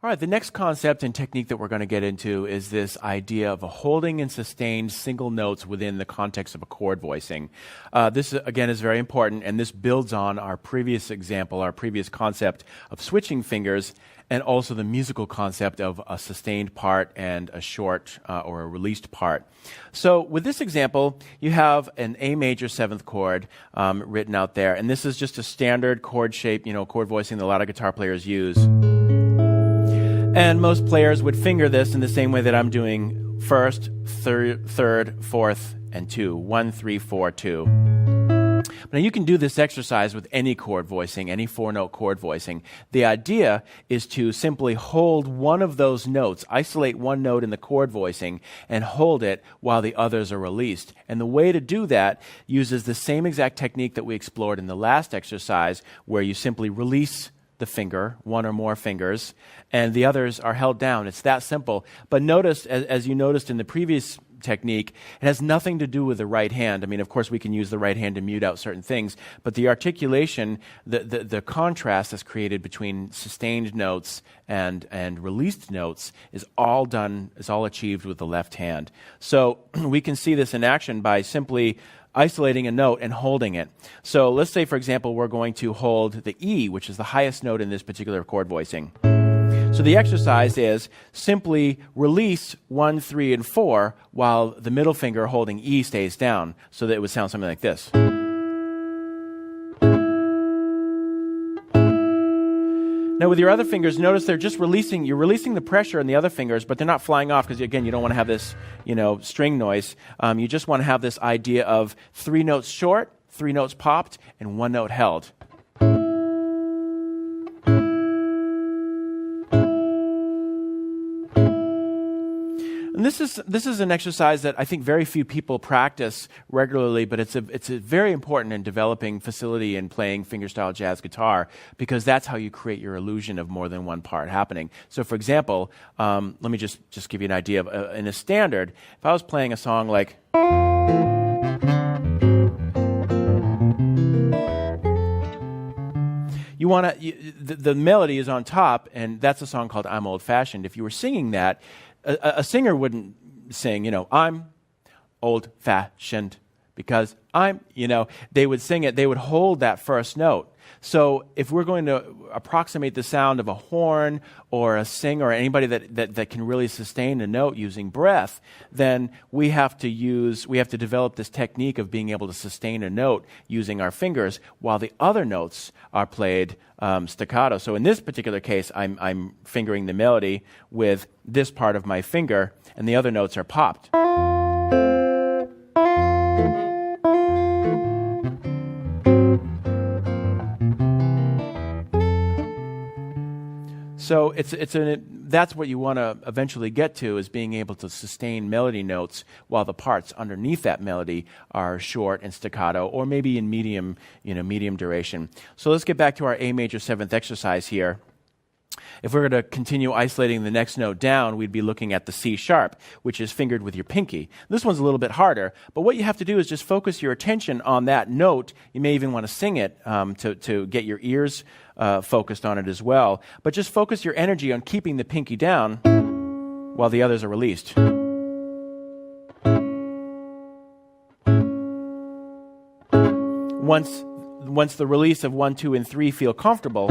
All right, the next concept and technique that we're going to get into is this idea of holding and sustained single notes within the context of a chord voicing. This, again, is very important, and this builds on our previous example, our previous concept of switching fingers, and also the musical concept of a sustained part and a short or a released part. So with this example, you have an A major 7th chord written out there, and this is just a standard chord shape, chord voicing that a lot of guitar players use. And most players would finger this in the same way that I'm doing first, third, fourth, and 2. 1, 3, 4, 2. Now you can do this exercise with any chord voicing, any 4-note chord voicing. The idea is to simply hold one of those notes, isolate one note in the chord voicing, and hold it while the others are released. And the way to do that uses the same exact technique that we explored in the last exercise, where you simply release the finger, one or more fingers, and the others are held down. It's that simple. But notice, as you noticed in the previous technique, it has nothing to do with the right hand. I mean, of course, we can use the right hand to mute out certain things, but the articulation, the contrast that's created between sustained notes and released notes is all achieved with the left hand. So we can see this in action by simply isolating a note and holding it. So let's say, for example, we're going to hold the E, which is the highest note in this particular chord voicing. So the exercise is simply release 1, 3, and 4 while the middle finger holding E stays down, so that it would sound something like this. Now with your other fingers, notice they're just you're releasing the pressure in the other fingers, but they're not flying off because, again, you don't want to have this, string noise. You just want to have this idea of 3 notes short, 3 notes popped, and 1 note held. And this is an exercise that I think very few people practice regularly, but it's a very important in developing facility in playing fingerstyle jazz guitar, because that's how you create your illusion of more than one part happening. So, for example, let me just give you an idea of in a standard. If I was playing a song like, the melody is on top, and that's a song called "I'm Old Fashioned." If you were singing that, a singer wouldn't sing, I'm old-fashioned because they would sing it, they would hold that first note. So if we're going to approximate the sound of a horn or a singer or anybody that can really sustain a note using breath, then we have to develop this technique of being able to sustain a note using our fingers while the other notes are played staccato. So in this particular case, I'm fingering the melody with this part of my finger, and the other notes are popped. So that's what you want to eventually get to, is being able to sustain melody notes while the parts underneath that melody are short and staccato, or maybe in medium duration. So let's get back to our A major 7th exercise here. If we're going to continue isolating the next note down, we'd be looking at the C sharp, which is fingered with your pinky. This one's a little bit harder, but what you have to do is just focus your attention on that note. You may even want to sing it to get your ears focused on it as well. But just focus your energy on keeping the pinky down while the others are released. Once the release of 1, 2, and 3 feel comfortable,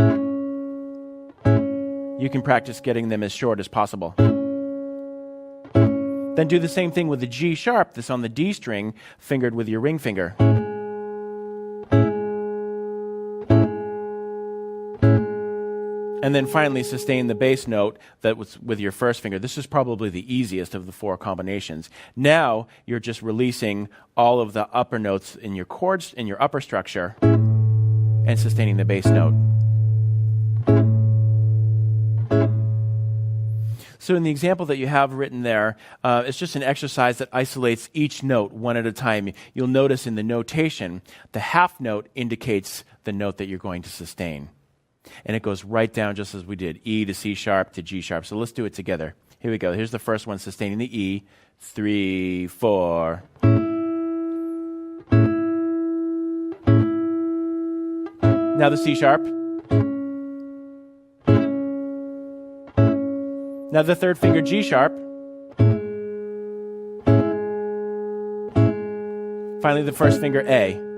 you can practice getting them as short as possible. Then do the same thing with the G sharp that's on the D string, fingered with your ring finger. And then finally sustain the bass note that was with your first finger. This is probably the easiest of the 4 combinations. Now you're just releasing all of the upper notes in your chords, in your upper structure, and sustaining the bass note. So in the example that you have written there, it's just an exercise that isolates each note one at a time. You'll notice in the notation, the half note indicates the note that you're going to sustain. And it goes right down just as we did, E to C sharp to G sharp. So let's do it together. Here we go. Here's the first one, sustaining the E. 3, 4. Now the C sharp. Now the third finger, G sharp. Finally, the first finger, A.